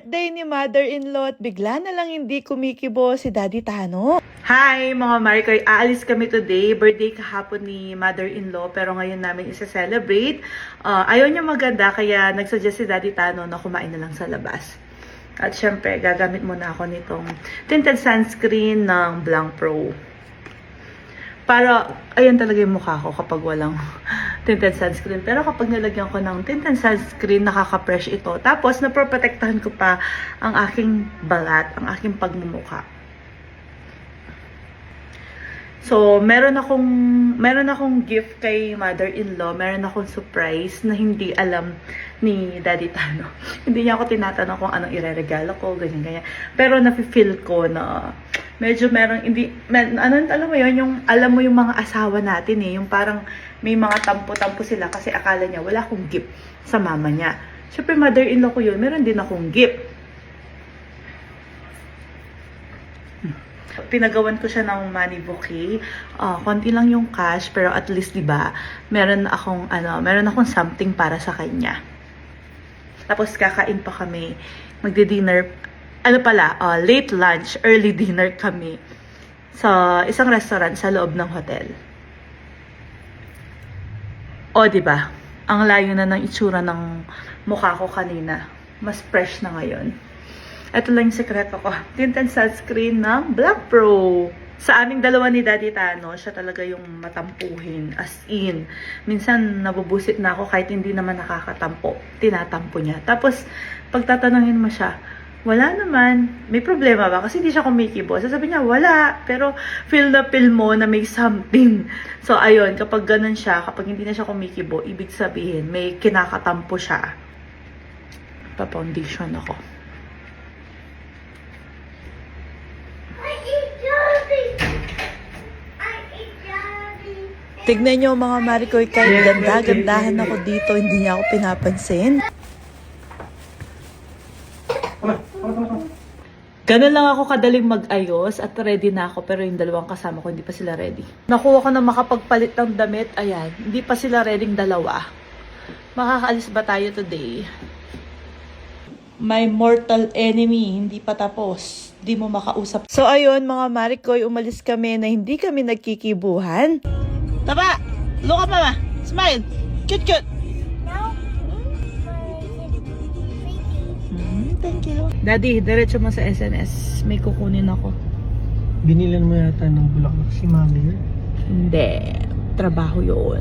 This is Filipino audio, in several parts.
birthday ni mother-in-law at bigla na lang hindi kumikibo si Daddy Tano. Hi mga Marikoy! Aalis kami today. Birthday kahapon ni mother-in-law pero ngayon namin isa-celebrate. Ayaw niya maganda kaya nagsuggest si Daddy Tano na kumain na lang sa labas. At syempre, gagamit muna ako nitong tinted sunscreen ng Blanc Pro. Para, ayan talaga yung mukha ko kapag walang tinted sunscreen. Pero kapag nilagyan ko ng tinted sunscreen, nakaka-fresh ito. Tapos, naproprotektahan ko pa ang aking balat, ang aking pagmumukha. So, meron akong gift kay mother-in-law. Meron akong surprise na hindi alam ni Daddy Tano. Hindi niya ako tinatanong kung anong ireregalo ko, ganyan. Pero nafe-feel ko na medyo alam mo yun, alam mo yung mga asawa natin yung parang may mga tampo-tampo sila kasi akala niya wala akong gift sa mama niya. Siyempre, mother-in-law ko yun, meron din akong gift. Pinagawan ko siya ng money bouquet. Konti lang yung cash, pero at least, diba, meron akong something para sa kanya. Tapos, kakain pa kami. Magdi-dinner. Late lunch, early dinner kami. Sa isang restaurant sa loob ng hotel. Diba? Ang layo na ng itsura ng mukha ko kanina. Mas fresh na ngayon. Ito lang yung sekreto ko. Tinted sunscreen ng Blanc Pro. Sa aming dalawa ni Daddy Tano, siya talaga yung matampuhin. As in. Minsan, nabubusit na ako kahit hindi naman nakakatampo. Tinatampo niya. Tapos, pagtatanungin mo siya, wala naman. May problema ba? Kasi hindi siya kumikibo. Sasabi niya, wala. Pero, feel mo na may something. So, ayun. Kapag ganun siya, kapag hindi na siya kumikibo, ibig sabihin, may kinakatampo siya. Pa-foundation ako. Tignan nyo mga Marikoy, kahit ganda-gandahan ako dito, hindi niya ako pinapansin. Ganun lang ako kadaling mag-ayos at ready na ako pero yung dalawang kasama ko hindi pa sila ready. Nakuha ko na makapagpalit ng damit, ayan, hindi pa sila ready dalawa. Makakaalis ba tayo today? My mortal enemy, hindi pa tapos. Di mo makausap. So ayun mga Marikoy, umalis kami na hindi kami nagkikibuhan. Taba! Look up, mama! Smile! Cute, cute! No. Thank you. Daddy, diretso mo sa SNS. May kukunin ako. Binilan mo yata ng bulaklak si mami yun? Hindi. Trabaho yun.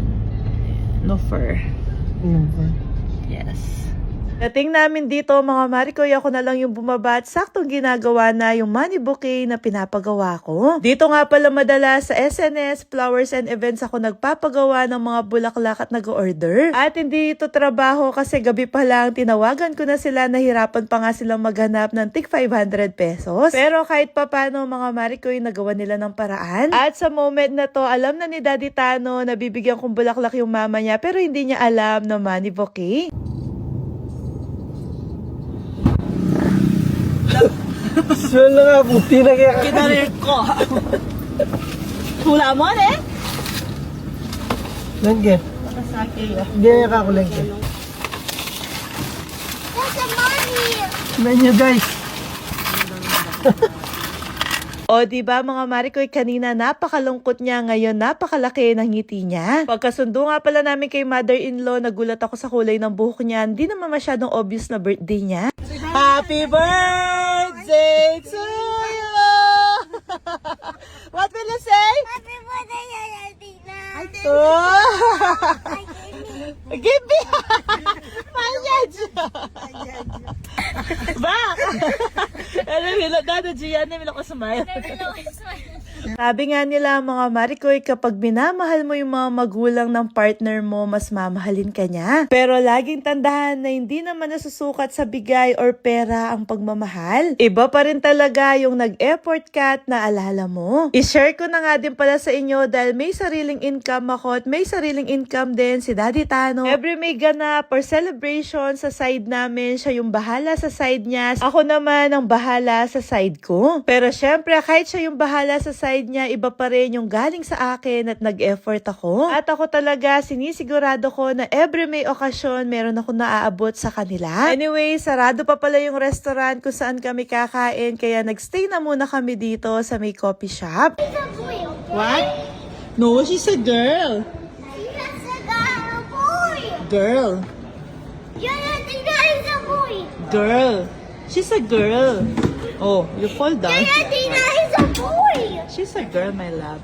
No fur. No ba? Yes. Dating namin dito mga Marikoy, ako na lang yung bumaba at saktong ginagawa na yung money bouquet na pinapagawa ko. Dito nga pala madalas sa SNS, Flowers and Events ako nagpapagawa ng mga bulaklak at nag-order. At hindi ito trabaho kasi gabi pa lang tinawagan ko na sila, nahirapan pa nga silang maghanap ng tig 500 pesos. Pero kahit papano mga Marikoy, nagawa nila ng paraan. At sa moment na to, alam na ni Daddy Tano na bibigyan kong bulaklak yung mama niya pero hindi niya alam na money bouquet. Swell na nga, buti na kaya. Kinarir ko. Hula mo, eh? Lengke. Nakasake, Hindi na ako lengke. There's a money. Menu guys. O, diba mga Marikoy, kanina napakalungkot niya, ngayon napakalaki ng ngiti niya. Pagkasundo nga pala namin kay mother-in-law, nagulat ako sa kulay ng buhok niya. Hindi naman masyadong obvious na birthday niya. Happy birthday to you! What will you say? Happy birthday, Tina. Oh! I did it. Give me! Mayad! Ba? Ano nila? Dada Gian, nila ko smile. Sabi nga nila mga Marikoy, kapag minamahal mo yung mga magulang ng partner mo, mas mamahalin ka niya. Pero laging tandahan na hindi naman nasusukat sa bigay or pera ang pagmamahal. Iba pa rin talaga yung nag-effort ka at naalala mo. I-share ko na nga din pala sa inyo dahil may sariling income ako at may sariling income din si Daddy Tano. Every may ganap or celebration sa side namin, siya yung bahala sa side niya. Ako naman ang bahala sa side ko. Pero syempre, kahit siya yung bahala sa side side niya, iba pa rin yung galing sa akin at nag-effort ako. At ako talaga, sinisigurado ko na every may okasyon, meron ako naaabot sa kanila. Anyway, sarado pa pala yung restaurant kung saan kami kakain, kaya nagstay na muna kami dito sa may coffee shop. He's a boy, okay? What? No, she's a girl. He's a boy. Girl. You're not the guy, he's a boy. Girl. She's a girl. Oh, you fall down. You're not the guy, he's a boy. She's a girl, my love.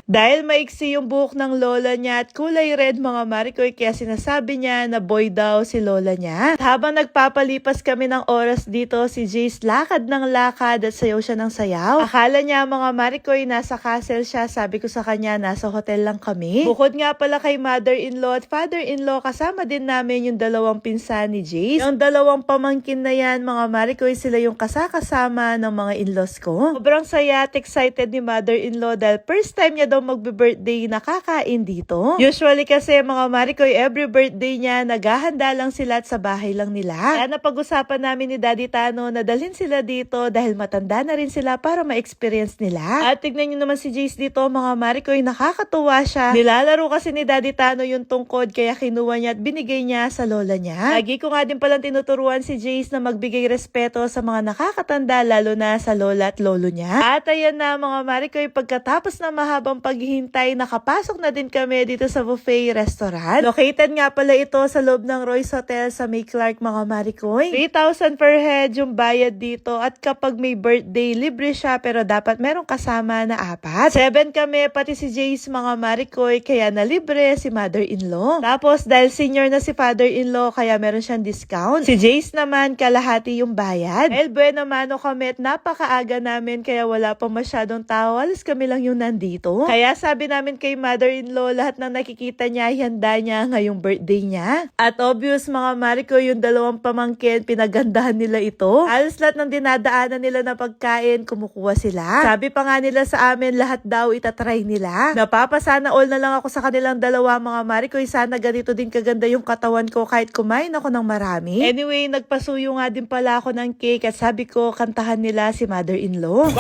Dahil maiksi yung buhok ng lola niya at kulay red mga Marikoy, kaya sinasabi niya na boy daw si lola niya. At habang nagpapalipas kami ng oras dito, si Jace lakad ng lakad at sayaw siya ng sayaw. Akala niya mga Marikoy nasa castle siya, sabi ko sa kanya nasa hotel lang kami. Bukod nga pala kay mother-in-law at father-in-law, kasama din namin yung dalawang pinsan ni Jace. Yung dalawang pamangkin na yan mga Marikoy, sila yung kasakasama ng mga in-laws ko. Sobrang saya at excited ni mother-in-law dahil first time niya daw magbe-birthday nakakain dito. Usually kasi mga Marikoy, every birthday niya, naghahanda lang sila at sa bahay lang nila. Kaya napag-usapan namin ni Daddy Tano na dalhin sila dito dahil matanda na rin sila para ma-experience nila. At tignan nyo naman si Jace dito mga Marikoy, nakakatuwa siya. Nilalaro kasi ni Daddy Tano yung tungkod kaya kinuha niya at binigay niya sa lola niya. Lagi ko nga din palang tinuturuan si Jace na magbigay respeto sa mga nakakatanda lalo na sa lola at lolo niya. At ayan na mga Marikoy, pagkatapos ng mahabang paghihintay, nakapasok na din kami dito sa buffet restaurant. Located nga pala ito sa loob ng Royce Hotel sa May Clark mga Marikoy. 3,000 per head yung bayad dito at kapag may birthday, libre siya pero dapat merong kasama na 4. 7 kami, pati si Jace mga Marikoy, kaya na libre si mother-in-law. Tapos dahil senior na si father-in-law, kaya meron siyang discount. Si Jace naman, kalahati yung bayad. El bueno mano kami at napakaaga namin kaya wala pa masyadong tao. Alas kami lang yung nandito. Kaya sabi namin kay mother-in-law, lahat ng nakikita niya, ihanda niya ngayong birthday niya. At obvious mga Marikoy, yung dalawang pamangkin, pinagandahan nila ito. Halos lahat ng dinadaanan nila na pagkain, kumukuha sila. Sabi pa nga nila sa amin, lahat daw itatry nila. Napapasana all na lang ako sa kanilang dalawa mga Marikoy, sana ganito din kaganda yung katawan ko kahit kumain ako ng marami. Anyway, nagpasuyo nga din pala ako ng cake at sabi ko, kantahan nila si mother-in-law.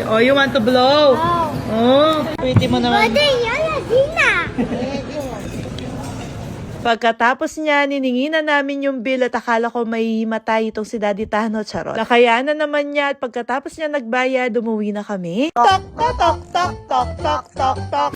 Oh, you want to blow? Oh, pretty mo naman. Mother, you're not Dina. Pagkatapos niya, nininginan namin yung bill at akala ko may matay itong si Daddy Tano, charot. Nakayanan naman niya at pagkatapos niya nagbayad, umuwi na kami. Tok, tok, tok, tok, tok, tok, tok, tok.